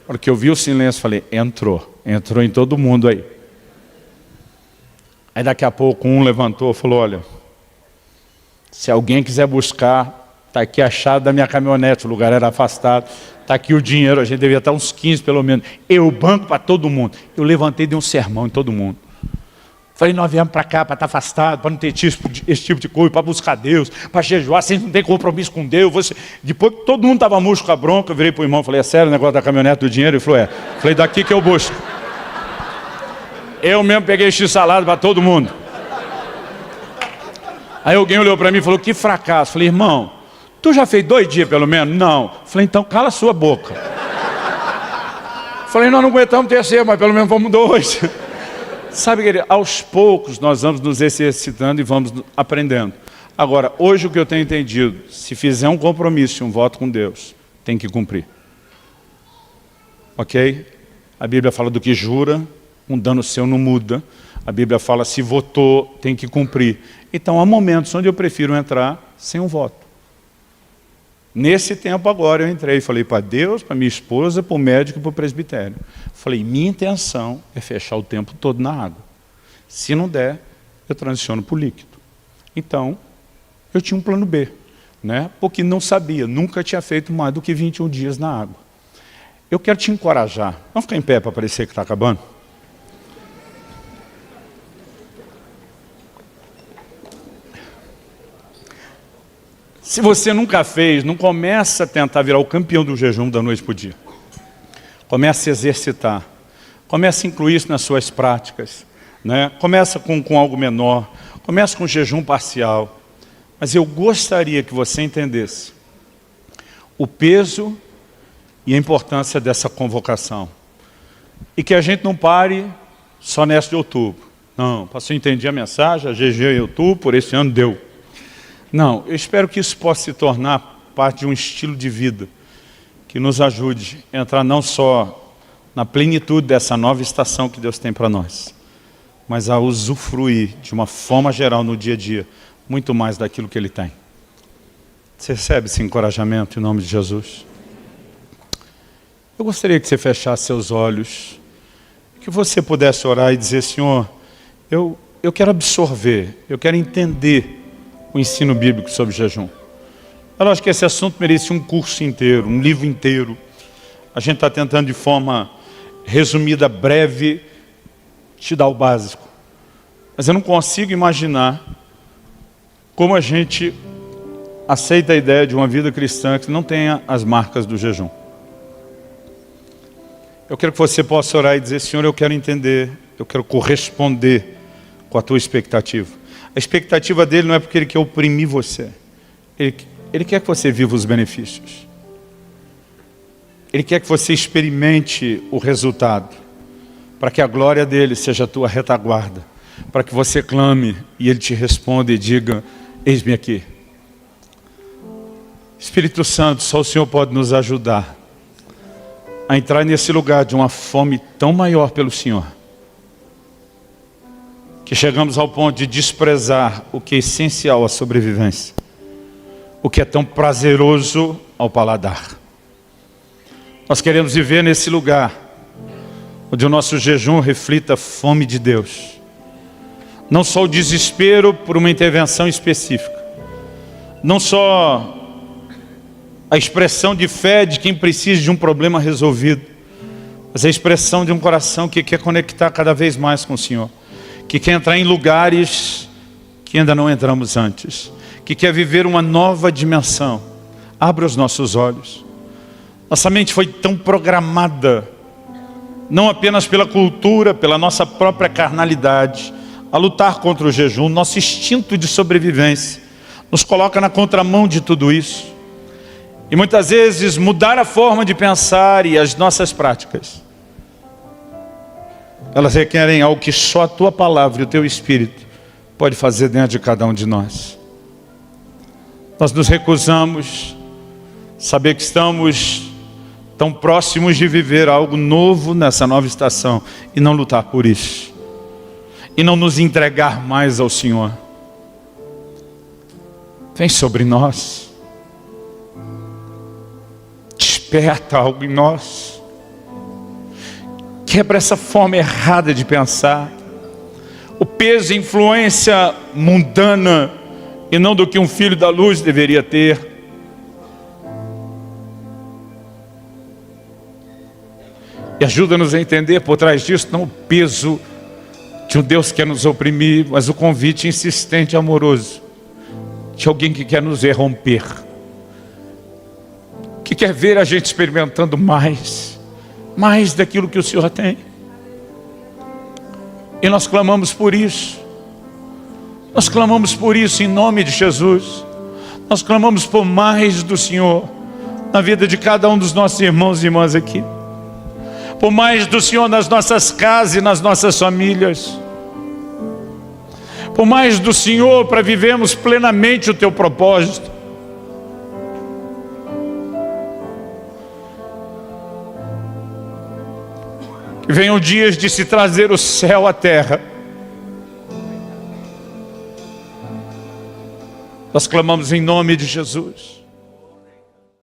[SPEAKER 1] Na hora que eu vi o silêncio, falei, entrou em todo mundo aí. Aí daqui a pouco um levantou e falou, olha, se alguém quiser buscar, está aqui a chave da minha caminhonete, o lugar era afastado, está aqui o dinheiro, a gente devia estar uns 15 pelo menos. Eu banco para todo mundo. Eu levantei e dei um sermão em todo mundo. Falei, nós viemos para cá para estar afastado, para não ter esse tipo de coisa, para buscar Deus, para jejuar, vocês não têm compromisso com Deus. Depois que todo mundo estava murcho com a bronca, eu virei para o irmão e falei, é sério o negócio da caminhonete do dinheiro? Ele falou, é. Falei, daqui que eu busco. Eu mesmo peguei x-salada para todo mundo. Aí alguém olhou para mim e falou, que fracasso. Falei, irmão, tu já fez 2 dias pelo menos? Não. Falei, então cala a sua boca. Falei, nós não aguentamos 3, mas pelo menos vamos 2. Sabe, querido, aos poucos nós vamos nos exercitando e vamos aprendendo. Agora, hoje o que eu tenho entendido, se fizer um compromisso, um voto com Deus, tem que cumprir. Ok? A Bíblia fala do que jura, um dano seu não muda. A Bíblia fala, se votou, tem que cumprir. Então, há momentos onde eu prefiro entrar sem um voto. Nesse tempo agora eu entrei e falei para Deus, para minha esposa, para o médico e para o presbitério. Falei, minha intenção é fechar o tempo todo na água. Se não der, eu transiciono para o líquido. Então, eu tinha um plano B, né? Porque não sabia, nunca tinha feito mais do que 21 dias na água. Eu quero te encorajar. Vamos ficar em pé para parecer que está acabando? Se você nunca fez, não começa a tentar virar o campeão do jejum da noite para o dia. Comece a exercitar. Comece a incluir isso nas suas práticas, né? Começa com algo menor. Comece com jejum parcial. Mas eu gostaria que você entendesse o peso e a importância dessa convocação. E que a gente não pare só nessa de outubro. Não, pastor, entendi a mensagem, a GG em outubro, por esse ano deu. Não, eu espero que isso possa se tornar parte de um estilo de vida que nos ajude a entrar não só na plenitude dessa nova estação que Deus tem para nós, mas a usufruir de uma forma geral no dia a dia, muito mais daquilo que Ele tem. Você recebe esse encorajamento em nome de Jesus? Eu gostaria que você fechasse seus olhos, que você pudesse orar e dizer, Senhor, eu quero absorver, eu quero entender o ensino bíblico sobre jejum. Eu acho que esse assunto merece um curso inteiro, um livro inteiro. A gente está tentando de forma resumida, breve, te dar o básico. Mas eu não consigo imaginar como a gente aceita a ideia de uma vida cristã que não tenha as marcas do jejum. Eu quero que você possa orar e dizer, Senhor, eu quero entender, eu quero corresponder com a tua expectativa. A expectativa dele não é porque ele quer oprimir você. Ele quer que você viva os benefícios. Ele quer que você experimente o resultado. Para que a glória dele seja a tua retaguarda. Para que você clame e ele te responda e diga, eis-me aqui. Espírito Santo, só o Senhor pode nos ajudar a entrar nesse lugar de uma fome tão maior pelo Senhor, que chegamos ao ponto de desprezar o que é essencial à sobrevivência, o que é tão prazeroso ao paladar. Nós queremos viver nesse lugar, onde o nosso jejum reflita a fome de Deus. Não só o desespero por uma intervenção específica, não só a expressão de fé de quem precisa de um problema resolvido, mas a expressão de um coração que quer conectar cada vez mais com o Senhor, que quer entrar em lugares que ainda não entramos antes, que quer viver uma nova dimensão. Abra os nossos olhos. Nossa mente foi tão programada, não apenas pela cultura, pela nossa própria carnalidade, a lutar contra o jejum. Nosso instinto de sobrevivência nos coloca na contramão de tudo isso. E muitas vezes mudar a forma de pensar e as nossas práticas, elas requerem algo que só a tua palavra e o teu Espírito pode fazer dentro de cada um de nós. Nós nos recusamos saber que estamos tão próximos de viver algo novo nessa nova estação e não lutar por isso. E não nos entregar mais ao Senhor. Vem sobre nós. Desperta algo em nós. Quebra essa forma errada de pensar. O peso e influência mundana e não do que um filho da luz deveria ter. E ajuda-nos a entender por trás disso não o peso de um Deus que quer nos oprimir, mas o convite insistente e amoroso de alguém que quer nos romper, que quer ver a gente experimentando mais daquilo que o Senhor tem. E nós clamamos por isso. Nós clamamos por isso em nome de Jesus. Nós clamamos por mais do Senhor na vida de cada um dos nossos irmãos e irmãs aqui. Por mais do Senhor nas nossas casas e nas nossas famílias. Por mais do Senhor para vivermos plenamente o Teu propósito. Que venham dias de se trazer o céu à terra. Nós clamamos em nome de Jesus.